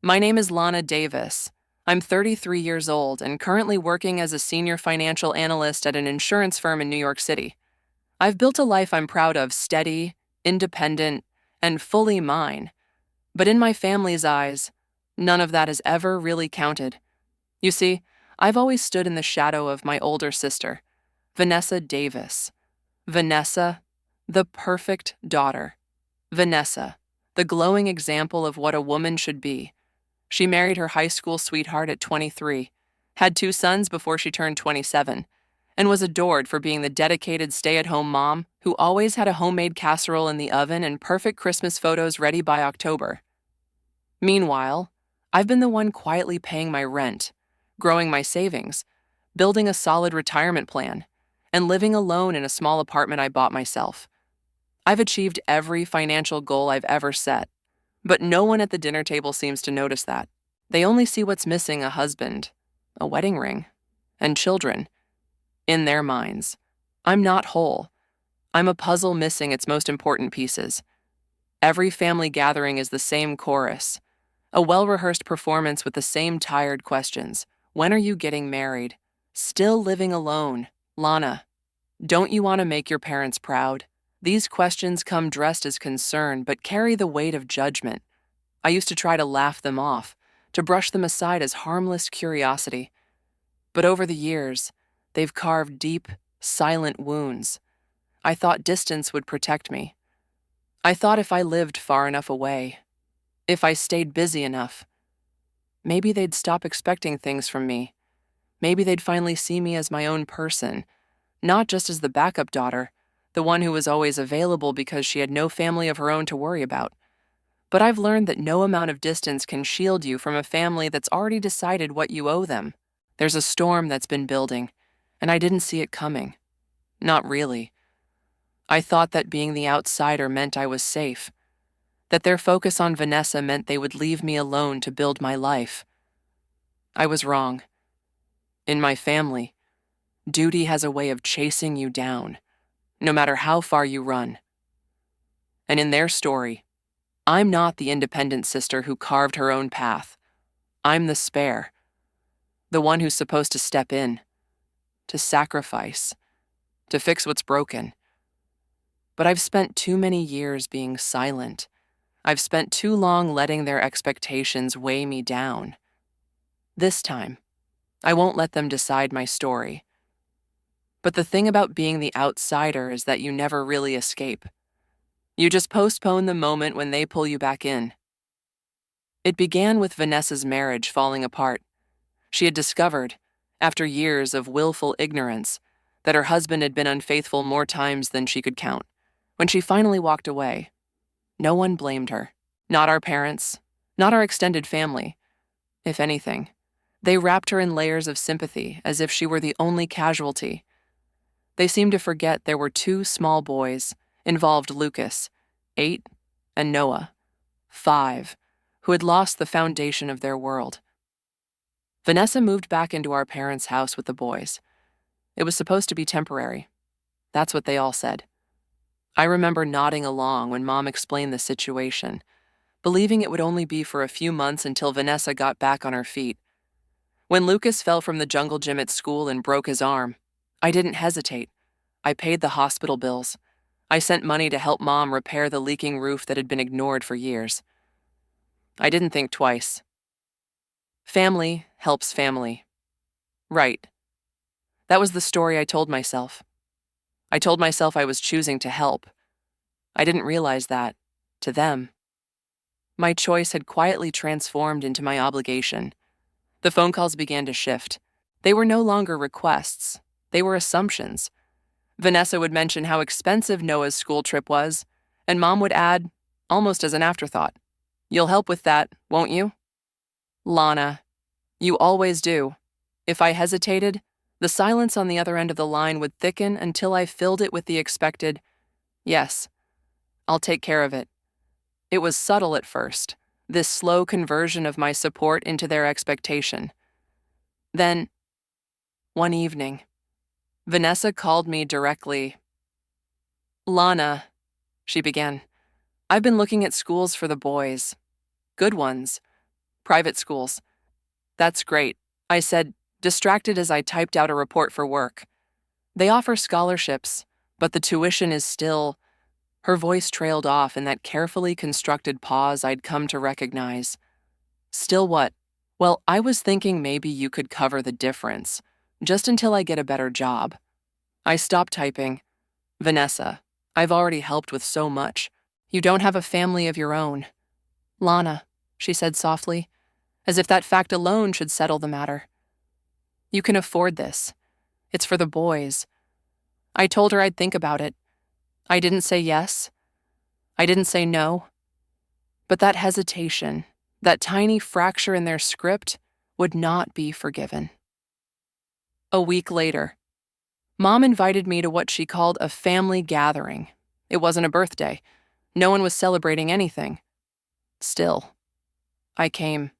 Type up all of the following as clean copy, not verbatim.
My name is Lana Davis. I'm 33 years old and currently working as a senior financial analyst at an insurance firm in New York City. I've built a life I'm proud of, steady, independent, and fully mine. But in my family's eyes, none of that has ever really counted. You see, I've always stood in the shadow of my older sister, Vanessa Davis. Vanessa, the perfect daughter. Vanessa, the glowing example of what a woman should be. She married her high school sweetheart at 23, had two sons before she turned 27, and was adored for being the dedicated stay-at-home mom who always had a homemade casserole in the oven and perfect Christmas photos ready by October. Meanwhile, I've been the one quietly paying my rent, growing my savings, building a solid retirement plan, and living alone in a small apartment I bought myself. I've achieved every financial goal I've ever set, but no one at the dinner table seems to notice that. They only see what's missing: a husband, a wedding ring, and children. In their minds, I'm not whole. I'm a puzzle missing its most important pieces. Every family gathering is the same chorus, a well-rehearsed performance with the same tired questions. When are you getting married? Still living alone? Lana, don't you want to make your parents proud? These questions come dressed as concern but carry the weight of judgment. I used to try to laugh them off, to brush them aside as harmless curiosity. But over the years, they've carved deep, silent wounds. I thought distance would protect me. I thought if I lived far enough away, if I stayed busy enough, maybe they'd stop expecting things from me. Maybe they'd finally see me as my own person, not just as the backup daughter, the one who was always available because she had no family of her own to worry about. But I've learned that no amount of distance can shield you from a family that's already decided what you owe them. There's a storm that's been building, and I didn't see it coming. Not really. I thought that being the outsider meant I was safe, that their focus on Vanessa meant they would leave me alone to build my life. I was wrong. In my family, duty has a way of chasing you down, no matter how far you run. And in their story, I'm not the independent sister who carved her own path. I'm the spare, the one who's supposed to step in, to sacrifice, to fix what's broken. But I've spent too many years being silent. I've spent too long letting their expectations weigh me down. This time, I won't let them decide my story. But the thing about being the outsider is that you never really escape. You just postpone the moment when they pull you back in. It began with Vanessa's marriage falling apart. She had discovered, after years of willful ignorance, that her husband had been unfaithful more times than she could count. When she finally walked away, no one blamed her. Not our parents, not our extended family. If anything, they wrapped her in layers of sympathy as if she were the only casualty. They seemed to forget there were two small boys, involved Lucas, 8, and Noah, 5, who had lost the foundation of their world. Vanessa moved back into our parents' house with the boys. It was supposed to be temporary. That's what they all said. I remember nodding along when Mom explained the situation, believing it would only be for a few months until Vanessa got back on her feet. When Lucas fell from the jungle gym at school and broke his arm, I didn't hesitate. I paid the hospital bills. I sent money to help Mom repair the leaking roof that had been ignored for years. I didn't think twice. Family helps family. Right. That was the story I told myself. I told myself I was choosing to help. I didn't realize that, to them, my choice had quietly transformed into my obligation. The phone calls began to shift. They were no longer requests. They were assumptions. Vanessa would mention how expensive Noah's school trip was, and Mom would add, almost as an afterthought, "You'll help with that, won't you?" Lana, you always do. If I hesitated, the silence on the other end of the line would thicken until I filled it with the expected, "Yes, I'll take care of it." It was subtle at first, this slow conversion of my support into their expectation. Then, one evening, Vanessa called me directly. "Lana," she began, "I've been looking at schools for the boys. Good ones. Private schools. That's great, I said, distracted as I typed out a report for work. They offer scholarships, but the tuition is still. Her voice trailed off in that carefully constructed pause I'd come to recognize. Still what? Well, I was thinking maybe you could cover the difference, just until I get a better job. I stopped typing. Vanessa, I've already helped with so much. You don't have a family of your own. Lana, she said softly, as if that fact alone should settle the matter. You can afford this. It's for the boys. I told her I'd think about it. I didn't say yes. I didn't say no. But that hesitation, that tiny fracture in their script, would not be forgiven. A week later, Mom invited me to what she called a family gathering. It wasn't a birthday. No one was celebrating anything. Still, I came.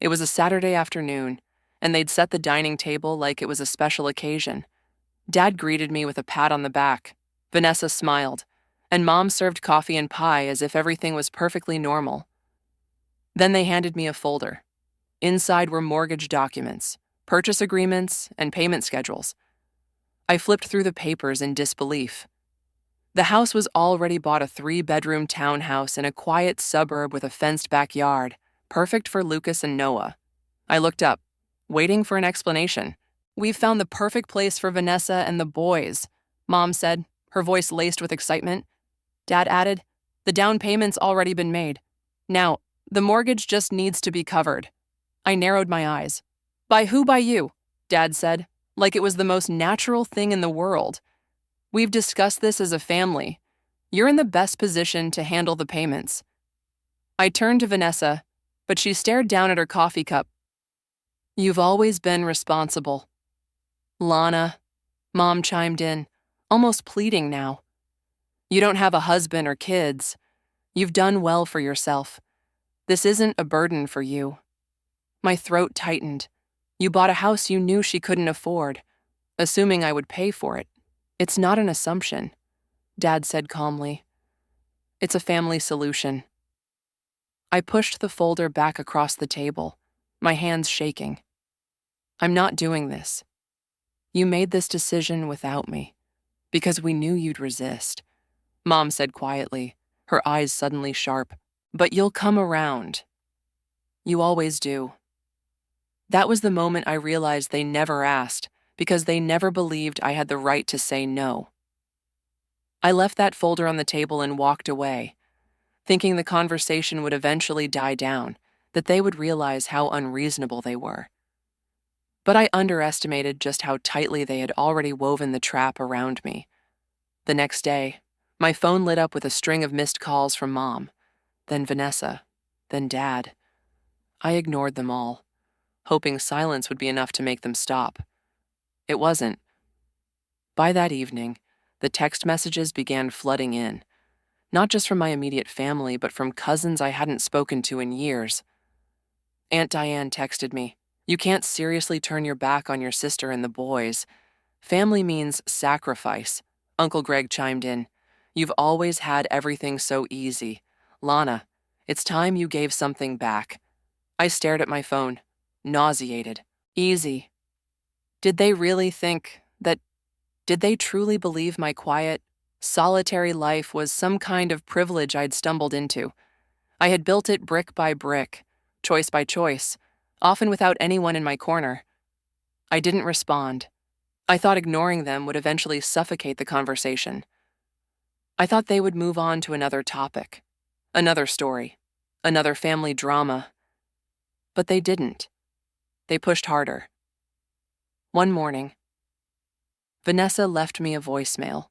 It was a Saturday afternoon, and they'd set the dining table like it was a special occasion. Dad greeted me with a pat on the back. Vanessa smiled, and Mom served coffee and pie as if everything was perfectly normal. Then they handed me a folder. Inside were mortgage documents, purchase agreements, and payment schedules. I flipped through the papers in disbelief. The house was already bought, a 3-bedroom townhouse in a quiet suburb with a fenced backyard, perfect for Lucas and Noah. I looked up, waiting for an explanation. We've found the perfect place for Vanessa and the boys, Mom said, her voice laced with excitement. Dad added, the down payment's already been made. Now, the mortgage just needs to be covered. I narrowed my eyes. By who? By you, Dad said, like it was the most natural thing in the world. We've discussed this as a family. You're in the best position to handle the payments. I turned to Vanessa, but she stared down at her coffee cup. You've always been responsible. Lana, Mom chimed in, almost pleading now. You don't have a husband or kids. You've done well for yourself. This isn't a burden for you. My throat tightened. You bought a house you knew she couldn't afford, assuming I would pay for it. It's not an assumption, Dad said calmly. It's a family solution. I pushed the folder back across the table, my hands shaking. I'm not doing this. You made this decision without me, because we knew you'd resist, Mom said quietly, her eyes suddenly sharp. But you'll come around. You always do. That was the moment I realized they never asked, because they never believed I had the right to say no. I left that folder on the table and walked away, thinking the conversation would eventually die down, that they would realize how unreasonable they were. But I underestimated just how tightly they had already woven the trap around me. The next day, my phone lit up with a string of missed calls from Mom, then Vanessa, then Dad. I ignored them all, hoping silence would be enough to make them stop. It wasn't. By that evening, the text messages began flooding in, not just from my immediate family, but from cousins I hadn't spoken to in years. Aunt Diane texted me, "You can't seriously turn your back on your sister and the boys. Family means sacrifice." Uncle Greg chimed in, "You've always had everything so easy. Lana, it's time you gave something back." I stared at my phone, nauseated. Easy. Did they really think that? Did they truly believe my quiet, solitary life was some kind of privilege I'd stumbled into? I had built it brick by brick, choice by choice, often without anyone in my corner. I didn't respond. I thought ignoring them would eventually suffocate the conversation. I thought they would move on to another topic, another story, another family drama. But they didn't. They pushed harder. One morning, Vanessa left me a voicemail.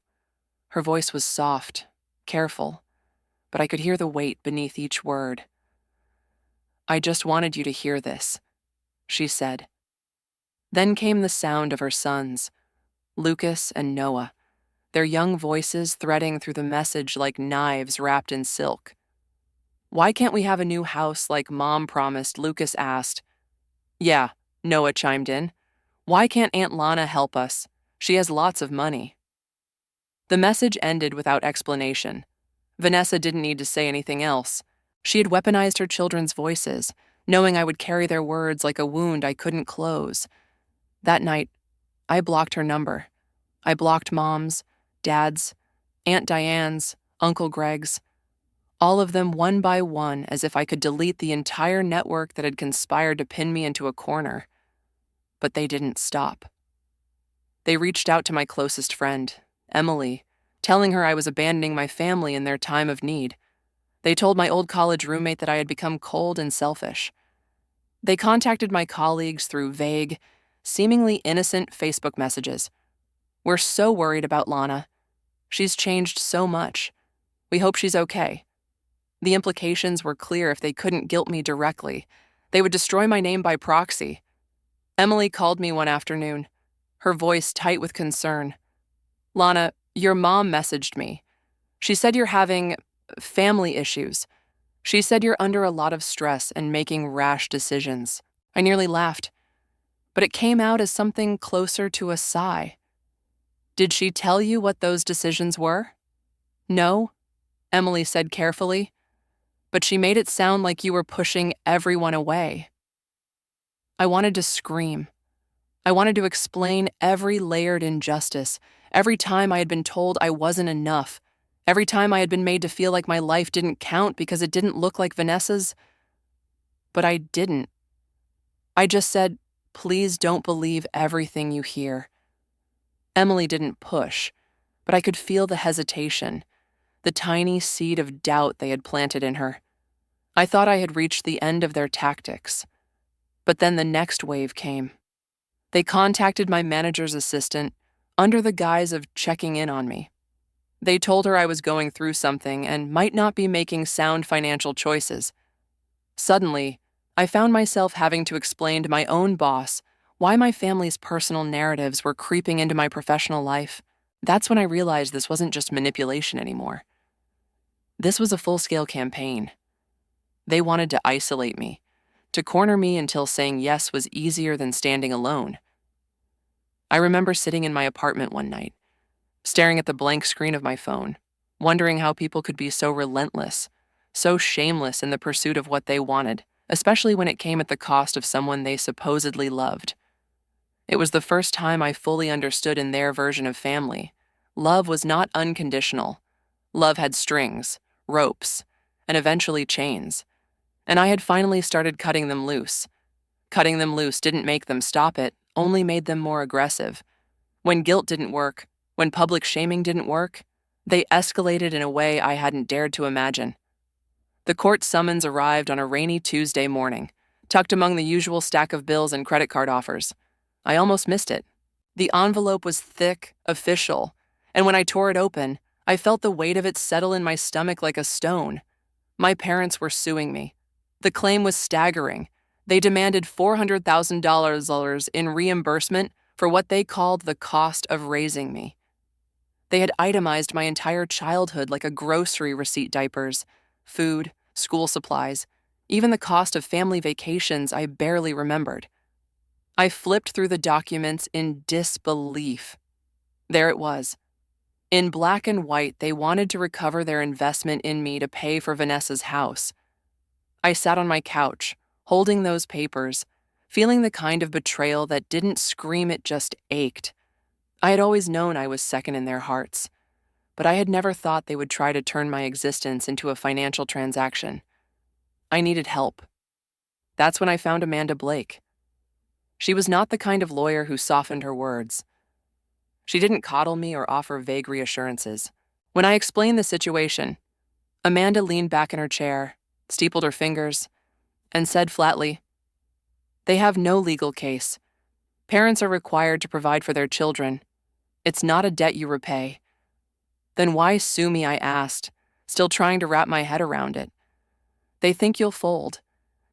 Her voice was soft, careful, but I could hear the weight beneath each word. "I just wanted you to hear this," she said. Then came the sound of her sons, Lucas and Noah, their young voices threading through the message like knives wrapped in silk. "Why can't we have a new house like Mom promised?" Lucas asked. "Yeah," Noah chimed in. "Why can't Aunt Lana help us? She has lots of money." The message ended without explanation. Vanessa didn't need to say anything else. She had weaponized her children's voices, knowing I would carry their words like a wound I couldn't close. That night, I blocked her number. I blocked Mom's, Dad's, Aunt Diane's, Uncle Greg's, all of them one by one, as if I could delete the entire network that had conspired to pin me into a corner. But they didn't stop. They reached out to my closest friend, Emily, telling her I was abandoning my family in their time of need. They told my old college roommate that I had become cold and selfish. They contacted my colleagues through vague, seemingly innocent Facebook messages. "We're so worried about Lana. She's changed so much. We hope she's okay." The implications were clear. If they couldn't guilt me directly, they would destroy my name by proxy. Emily called me one afternoon, her voice tight with concern. "Lana, your mom messaged me. She said you're having family issues. She said you're under a lot of stress and making rash decisions." I nearly laughed, but it came out as something closer to a sigh. "Did she tell you what those decisions were?" "No," Emily said carefully, "but she made it sound like you were pushing everyone away." I wanted to scream. I wanted to explain every layered injustice, every time I had been told I wasn't enough, every time I had been made to feel like my life didn't count because it didn't look like Vanessa's. But I didn't. I just said, "Please don't believe everything you hear." Emily didn't push, but I could feel the hesitation, the tiny seed of doubt they had planted in her. I thought I had reached the end of their tactics. But then the next wave came. They contacted my manager's assistant under the guise of checking in on me. They told her I was going through something and might not be making sound financial choices. Suddenly, I found myself having to explain to my own boss why my family's personal narratives were creeping into my professional life. That's when I realized this wasn't just manipulation anymore. This was a full-scale campaign. They wanted to isolate me, to corner me until saying yes was easier than standing alone. I remember sitting in my apartment one night, staring at the blank screen of my phone, wondering how people could be so relentless, so shameless in the pursuit of what they wanted, especially when it came at the cost of someone they supposedly loved. It was the first time I fully understood in their version of family. Love was not unconditional. Love had strings, ropes, and eventually chains. And I had finally started cutting them loose. Cutting them loose didn't make them stop it, only made them more aggressive. When guilt didn't work, when public shaming didn't work, they escalated in a way I hadn't dared to imagine. The court summons arrived on a rainy Tuesday morning, tucked among the usual stack of bills and credit card offers. I almost missed it. The envelope was thick, official, and when I tore it open, I felt the weight of it settle in my stomach like a stone. My parents were suing me. The claim was staggering. They demanded $400,000 in reimbursement for what they called the cost of raising me. They had itemized my entire childhood like a grocery receipt: diapers, food, school supplies, even the cost of family vacations I barely remembered. I flipped through the documents in disbelief. There it was. In black and white, they wanted to recover their investment in me to pay for Vanessa's house. I sat on my couch, holding those papers, feeling the kind of betrayal that didn't scream, it just ached. I had always known I was second in their hearts, but I had never thought they would try to turn my existence into a financial transaction. I needed help. That's when I found Amanda Blake. She was not the kind of lawyer who softened her words. She didn't coddle me or offer vague reassurances. When I explained the situation, Amanda leaned back in her chair, steepled her fingers, and said flatly, "They have no legal case. Parents are required to provide for their children. It's not a debt you repay." "Then why sue me?" I asked, still trying to wrap my head around it. "They think you'll fold.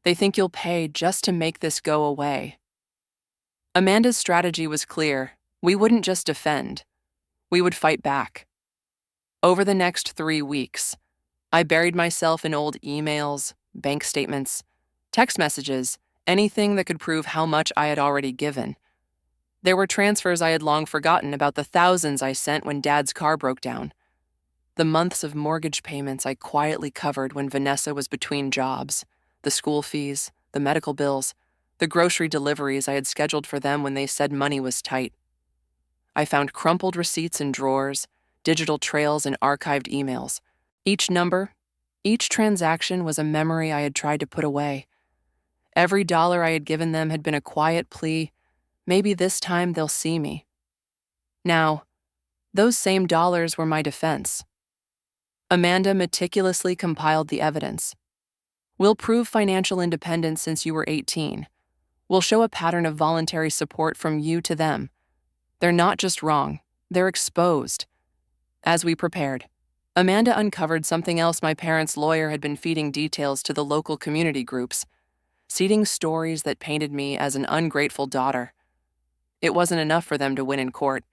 They think you'll pay just to make this go away." Amanda's strategy was clear. We wouldn't just defend. We would fight back. Over the next 3 weeks, I buried myself in old emails, bank statements, text messages, anything that could prove how much I had already given. There were transfers I had long forgotten about, the thousands I sent when Dad's car broke down, the months of mortgage payments I quietly covered when Vanessa was between jobs, the school fees, the medical bills, the grocery deliveries I had scheduled for them when they said money was tight. I found crumpled receipts in drawers, digital trails, and archived emails. Each number, each transaction was a memory I had tried to put away. Every dollar I had given them had been a quiet plea, maybe this time they'll see me. Now, those same dollars were my defense. Amanda meticulously compiled the evidence. We'll prove financial independence since you were 18. We'll show a pattern of voluntary support from you to them. They're not just wrong, they're exposed. As we prepared, Amanda uncovered something else my parents' lawyer had been feeding details to the local community groups, seeding stories that painted me as an ungrateful daughter. It wasn't enough for them to win in court.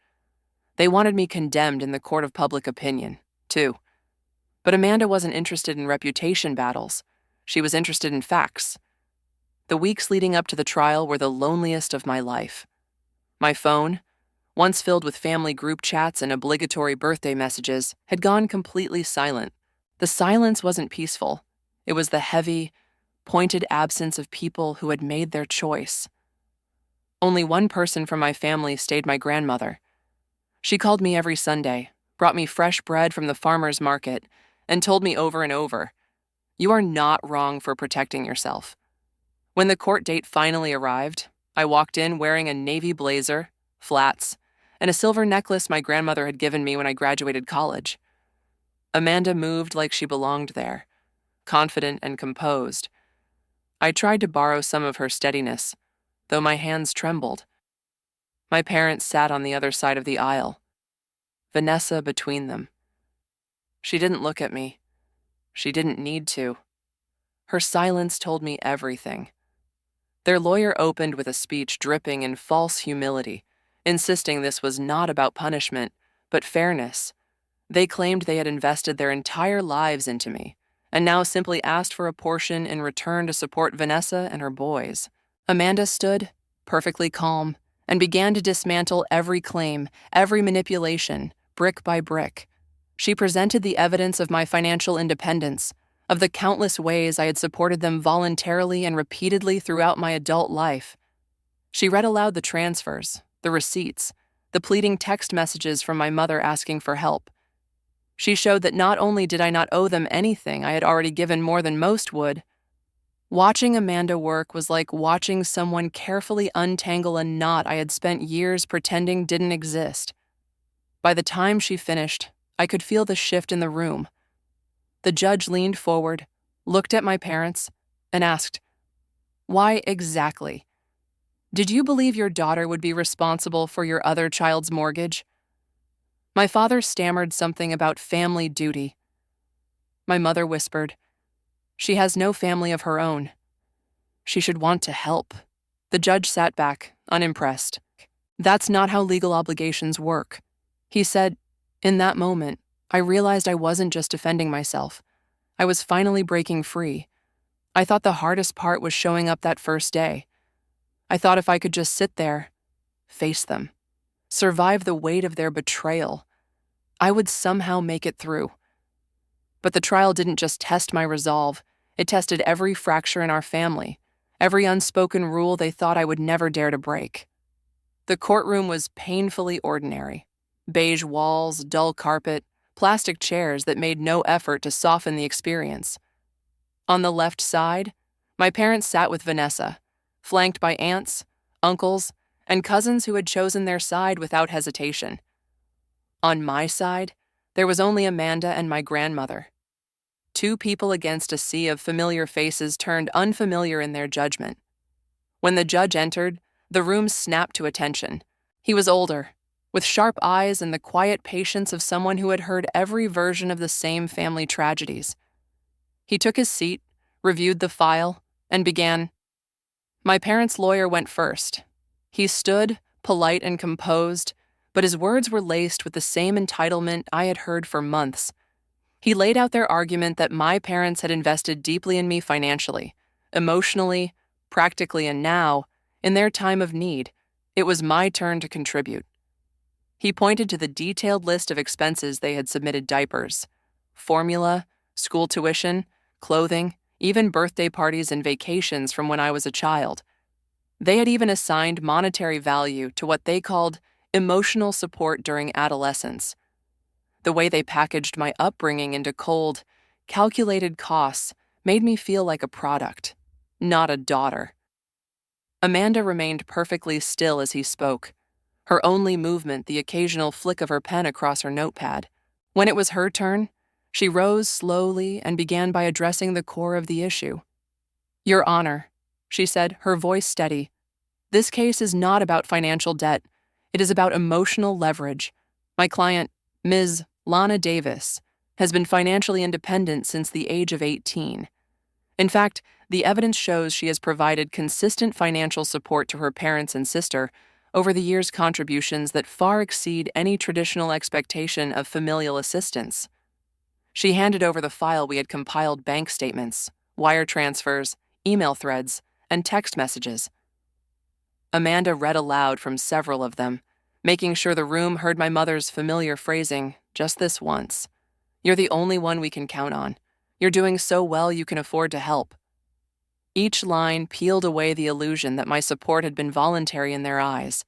They wanted me condemned in the court of public opinion, too. But Amanda wasn't interested in reputation battles. She was interested in facts. The weeks leading up to the trial were the loneliest of my life. My phone, once filled with family group chats and obligatory birthday messages, had gone completely silent. The silence wasn't peaceful. It was the heavy, pointed absence of people who had made their choice. Only one person from my family stayed, my grandmother. She called me every Sunday, brought me fresh bread from the farmer's market, and told me over and over, "You are not wrong for protecting yourself." When the court date finally arrived, I walked in wearing a navy blazer, flats, and a silver necklace my grandmother had given me when I graduated college. Amanda moved like she belonged there, confident and composed. I tried to borrow some of her steadiness, though my hands trembled. My parents sat on the other side of the aisle, Vanessa between them. She didn't look at me. She didn't need to. Her silence told me everything. Their lawyer opened with a speech dripping in false humility, insisting this was not about punishment, but fairness. They claimed they had invested their entire lives into me, and now simply asked for a portion in return to support Vanessa and her boys. Amanda stood, perfectly calm, and began to dismantle every claim, every manipulation, brick by brick. She presented the evidence of my financial independence, of the countless ways I had supported them voluntarily and repeatedly throughout my adult life. She read aloud the transfers, the receipts, the pleading text messages from my mother asking for help. She showed that not only did I not owe them anything I had already given more than most would, watching Amanda work was like watching someone carefully untangle a knot I had spent years pretending didn't exist. By the time she finished, I could feel the shift in the room. The judge leaned forward, looked at my parents, and asked, "Why exactly? Did you believe your daughter would be responsible for your other child's mortgage?" My father stammered something about family duty. My mother whispered, "She has no family of her own. She should want to help." The judge sat back, unimpressed. "That's not how legal obligations work," he said. In that moment, I realized I wasn't just defending myself. I was finally breaking free. I thought the hardest part was showing up that first day. I thought if I could just sit there, face them, survive the weight of their betrayal, I would somehow make it through. But the trial didn't just test my resolve, it tested every fracture in our family, every unspoken rule they thought I would never dare to break. The courtroom was painfully ordinary. Beige walls, dull carpet, plastic chairs that made no effort to soften the experience. On the left side, my parents sat with Vanessa, flanked by aunts, uncles, and cousins who had chosen their side without hesitation. On my side, there was only Amanda and my grandmother. Two people against a sea of familiar faces turned unfamiliar in their judgment. When the judge entered, the room snapped to attention. He was older, with sharp eyes and the quiet patience of someone who had heard every version of the same family tragedies. He took his seat, reviewed the file, and began. My parents' lawyer went first. He stood, polite and composed, but his words were laced with the same entitlement I had heard for months. He laid out their argument that my parents had invested deeply in me financially, emotionally, practically, and now, in their time of need, it was my turn to contribute. He pointed to the detailed list of expenses they had submitted: diapers, formula, school tuition, clothing, even birthday parties and vacations from when I was a child. They had even assigned monetary value to what they called emotional support during adolescence. The way they packaged my upbringing into cold, calculated costs made me feel like a product, not a daughter. Amanda remained perfectly still as he spoke, her only movement the occasional flick of her pen across her notepad. When it was her turn, she rose slowly and began by addressing the core of the issue. "Your Honor," she said, her voice steady, "this case is not about financial debt. It is about emotional leverage. My client, Ms. Lana Davis, has been financially independent since the age of 18. In fact, the evidence shows she has provided consistent financial support to her parents and sister over the years' contributions that far exceed any traditional expectation of familial assistance." She handed over the file we had compiled: bank statements, wire transfers, email threads, and text messages. Amanda read aloud from several of them, making sure the room heard my mother's familiar phrasing, "Just this once. You're the only one we can count on. You're doing so well you can afford to help." Each line peeled away the illusion that my support had been voluntary in their eyes.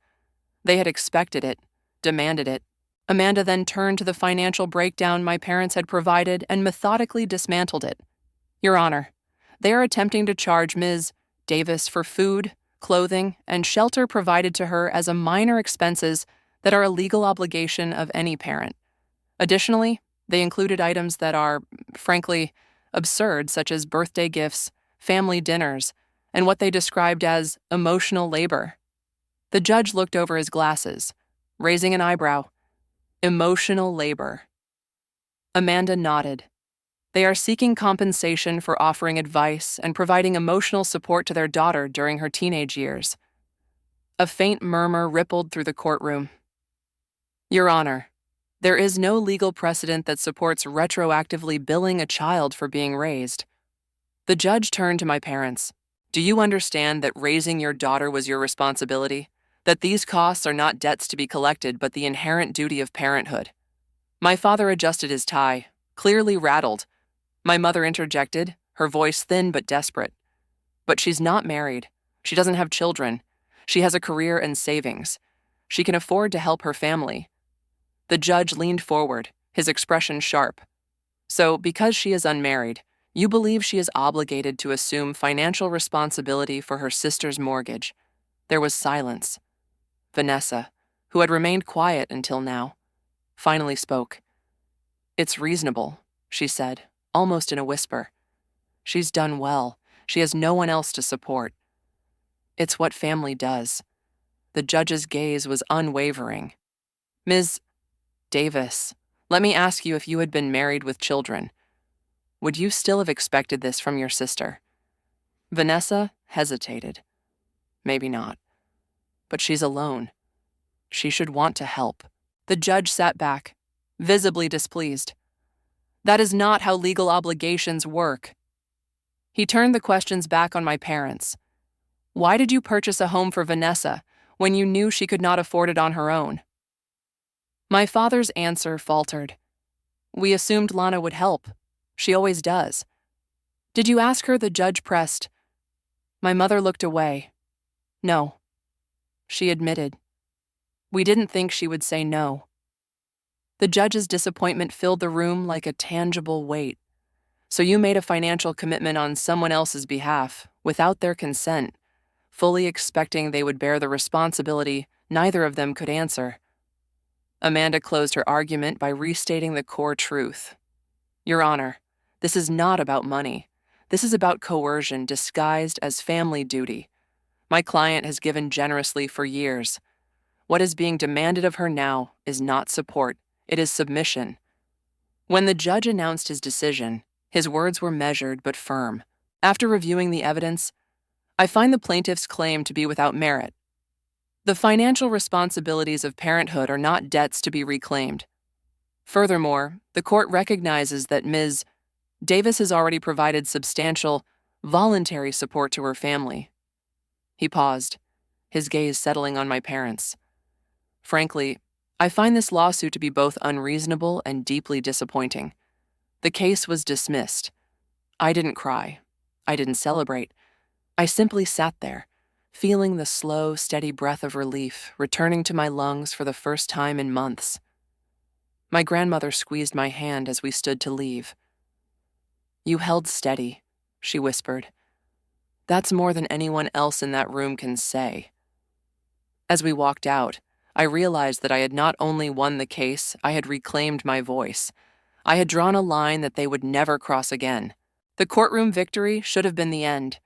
They had expected it, demanded it. Amanda then turned to the financial breakdown my parents had provided and methodically dismantled it. "Your Honor, they are attempting to charge Ms. Davis for food, clothing, and shelter provided to her as a minor expenses that are a legal obligation of any parent. Additionally, they included items that are, frankly, absurd, such as birthday gifts, family dinners, and what they described as emotional labor." The judge looked over his glasses, raising an eyebrow. "Emotional labor." Amanda nodded. "They are seeking compensation for offering advice and providing emotional support to their daughter during her teenage years." A faint murmur rippled through the courtroom. "Your Honor, there is no legal precedent that supports retroactively billing a child for being raised." The judge turned to my parents. "Do you understand that raising your daughter was your responsibility? That these costs are not debts to be collected, but the inherent duty of parenthood?" My father adjusted his tie, clearly rattled. My mother interjected, her voice thin but desperate. "But she's not married. She doesn't have children. She has a career and savings. She can afford to help her family." The judge leaned forward, his expression sharp. "So, because she is unmarried, you believe she is obligated to assume financial responsibility for her sister's mortgage." There was silence. Vanessa, who had remained quiet until now, finally spoke. "It's reasonable," she said, almost in a whisper. "She's done well. She has no one else to support. It's what family does." The judge's gaze was unwavering. "Ms. Davis, let me ask you, if you had been married with children, would you still have expected this from your sister?" Vanessa hesitated. "Maybe not. But she's alone. She should want to help." The judge sat back, visibly displeased. "That is not how legal obligations work." He turned the questions back on my parents. "Why did you purchase a home for Vanessa when you knew she could not afford it on her own?" My father's answer faltered. "We assumed Lana would help. She always does." "Did you ask her?" the judge pressed. My mother looked away. "No," she admitted. "We didn't think she would say no." The judge's disappointment filled the room like a tangible weight. "So you made a financial commitment on someone else's behalf, without their consent, fully expecting they would bear the responsibility neither of them could answer." Amanda closed her argument by restating the core truth. "Your Honor, this is not about money. This is about coercion disguised as family duty. My client has given generously for years. What is being demanded of her now is not support, it is submission." When the judge announced his decision, his words were measured but firm. After reviewing the evidence, I find the plaintiff's claim to be without merit. The financial responsibilities of parenthood are not debts to be reclaimed. Furthermore, the court recognizes that Ms. Davis has already provided substantial, voluntary support to her family. He paused, his gaze settling on my parents. "Frankly, I find this lawsuit to be both unreasonable and deeply disappointing. The case was dismissed. I didn't cry. I didn't celebrate. I simply sat there, feeling the slow, steady breath of relief returning to my lungs for the first time in months. My grandmother squeezed my hand as we stood to leave. "You held steady," she whispered. "That's more than anyone else in that room can say." As we walked out, I realized that I had not only won the case, I had reclaimed my voice. I had drawn a line that they would never cross again. The courtroom victory should have been the end.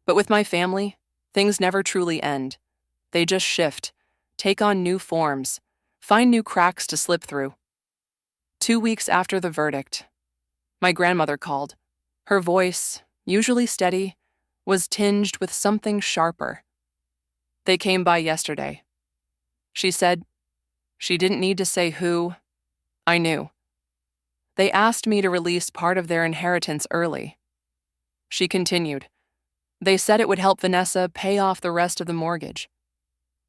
But with my family, things never truly end. They just shift, take on new forms, find new cracks to slip through. 2 weeks after the verdict, my grandmother called. Her voice, usually steady, was tinged with something sharper. "They came by yesterday," she said. She didn't need to say who. I knew. "They asked me to release part of their inheritance early." She continued. "They said it would help Vanessa pay off the rest of the mortgage."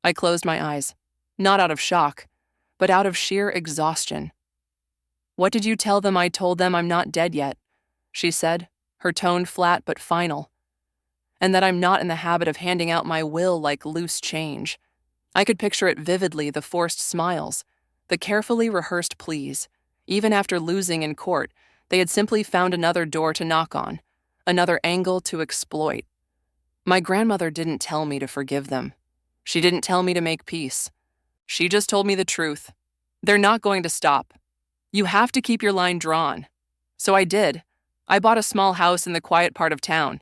I closed my eyes, not out of shock, but out of sheer exhaustion. "What did you tell them I told them I'm not dead yet?" she said, her tone flat but final. "And that I'm not in the habit of handing out my will like loose change." I could picture it vividly, the forced smiles, the carefully rehearsed pleas. Even after losing in court, they had simply found another door to knock on, another angle to exploit. My grandmother didn't tell me to forgive them. She didn't tell me to make peace. She just told me the truth. "They're not going to stop. You have to keep your line drawn." So I did. I bought a small house in the quiet part of town.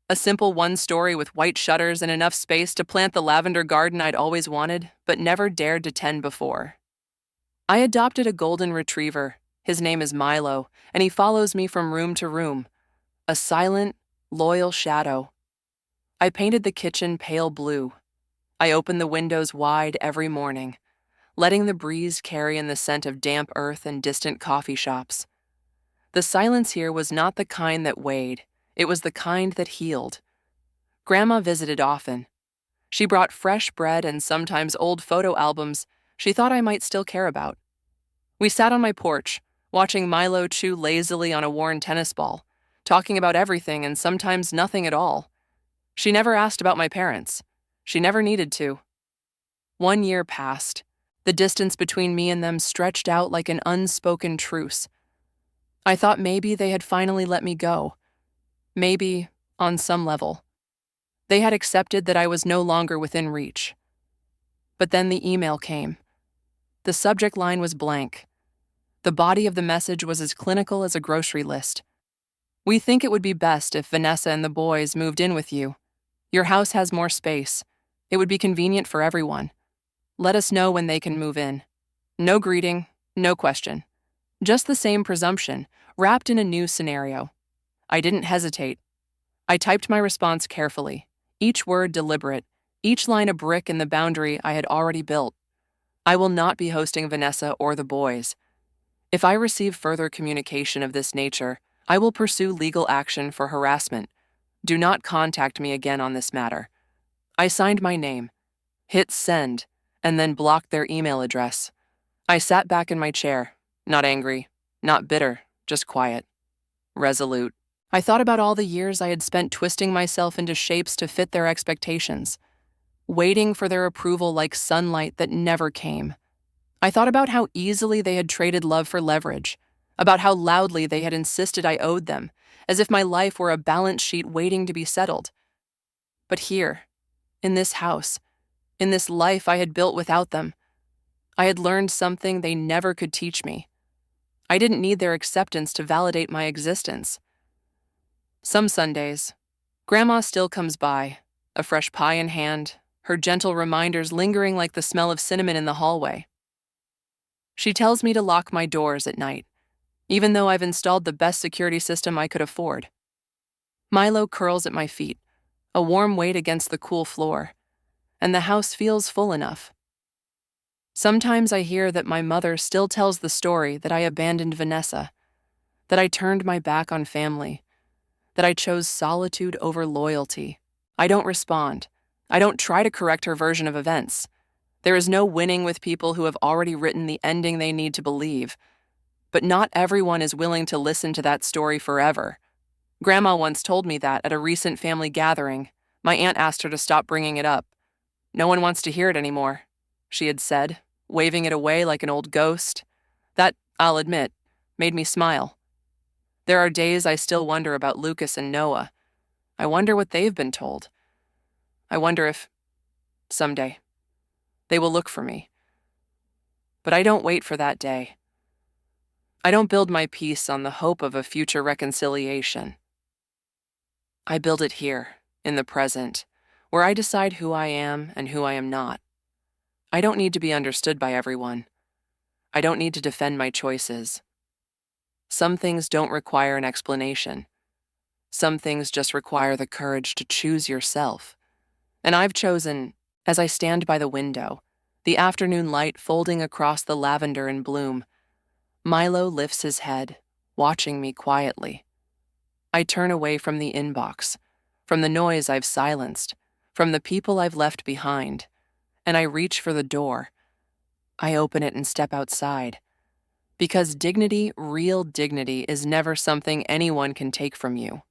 A simple one-story with white shutters and enough space to plant the lavender garden I'd always wanted, but never dared to tend before. I adopted a golden retriever. His name is Milo, and he follows me from room to room. A silent, loyal shadow. I painted the kitchen pale blue. I opened the windows wide every morning, letting the breeze carry in the scent of damp earth and distant coffee shops. The silence here was not the kind that weighed. It was the kind that healed. Grandma visited often. She brought fresh bread and sometimes old photo albums she thought I might still care about. We sat on my porch, watching Milo chew lazily on a worn tennis ball, talking about everything and sometimes nothing at all. She never asked about my parents. She never needed to. 1 year passed. The distance between me and them stretched out like an unspoken truce. I thought maybe they had finally let me go. Maybe, on some level, they had accepted that I was no longer within reach. But then the email came. The subject line was blank. The body of the message was as clinical as a grocery list. "We think it would be best if Vanessa and the boys moved in with you. Your house has more space. It would be convenient for everyone. Let us know when they can move in." No greeting, no question. Just the same presumption, wrapped in a new scenario. I didn't hesitate. I typed my response carefully, each word deliberate, each line a brick in the boundary I had already built. I will not be hosting Vanessa or the boys. If I receive further communication of this nature, I will pursue legal action for harassment. Do not contact me again on this matter. I signed my name, hit send, and then blocked their email address. I sat back in my chair, not angry, not bitter, just quiet, resolute. I thought about all the years I had spent twisting myself into shapes to fit their expectations, waiting for their approval like sunlight that never came. I thought about how easily they had traded love for leverage, about how loudly they had insisted I owed them, as if my life were a balance sheet waiting to be settled. But here, in this house, in this life I had built without them, I had learned something they never could teach me. I didn't need their acceptance to validate my existence. Some Sundays, Grandma still comes by, a fresh pie in hand, her gentle reminders lingering like the smell of cinnamon in the hallway. She tells me to lock my doors at night, even though I've installed the best security system I could afford. Milo curls at my feet, a warm weight against the cool floor, and the house feels full enough. Sometimes I hear that my mother still tells the story that I abandoned Vanessa, that I turned my back on family, that I chose solitude over loyalty. I don't respond. I don't try to correct her version of events. There is no winning with people who have already written the ending they need to believe. But not everyone is willing to listen to that story forever. Grandma once told me that at a recent family gathering. My aunt asked her to stop bringing it up. No one wants to hear it anymore, she had said, waving it away like an old ghost. That, I'll admit, made me smile. There are days I still wonder about Lucas and Noah. I wonder what they've been told. I wonder if, someday, they will look for me. But I don't wait for that day. I don't build my peace on the hope of a future reconciliation. I build it here, in the present, where I decide who I am and who I am not. I don't need to be understood by everyone. I don't need to defend my choices. Some things don't require an explanation. Some things just require the courage to choose yourself. And I've chosen, as I stand by the window, the afternoon light folding across the lavender in bloom. Milo lifts his head, watching me quietly. I turn away from the inbox, from the noise I've silenced, from the people I've left behind, and I reach for the door. I open it and step outside. Because dignity, real dignity, is never something anyone can take from you.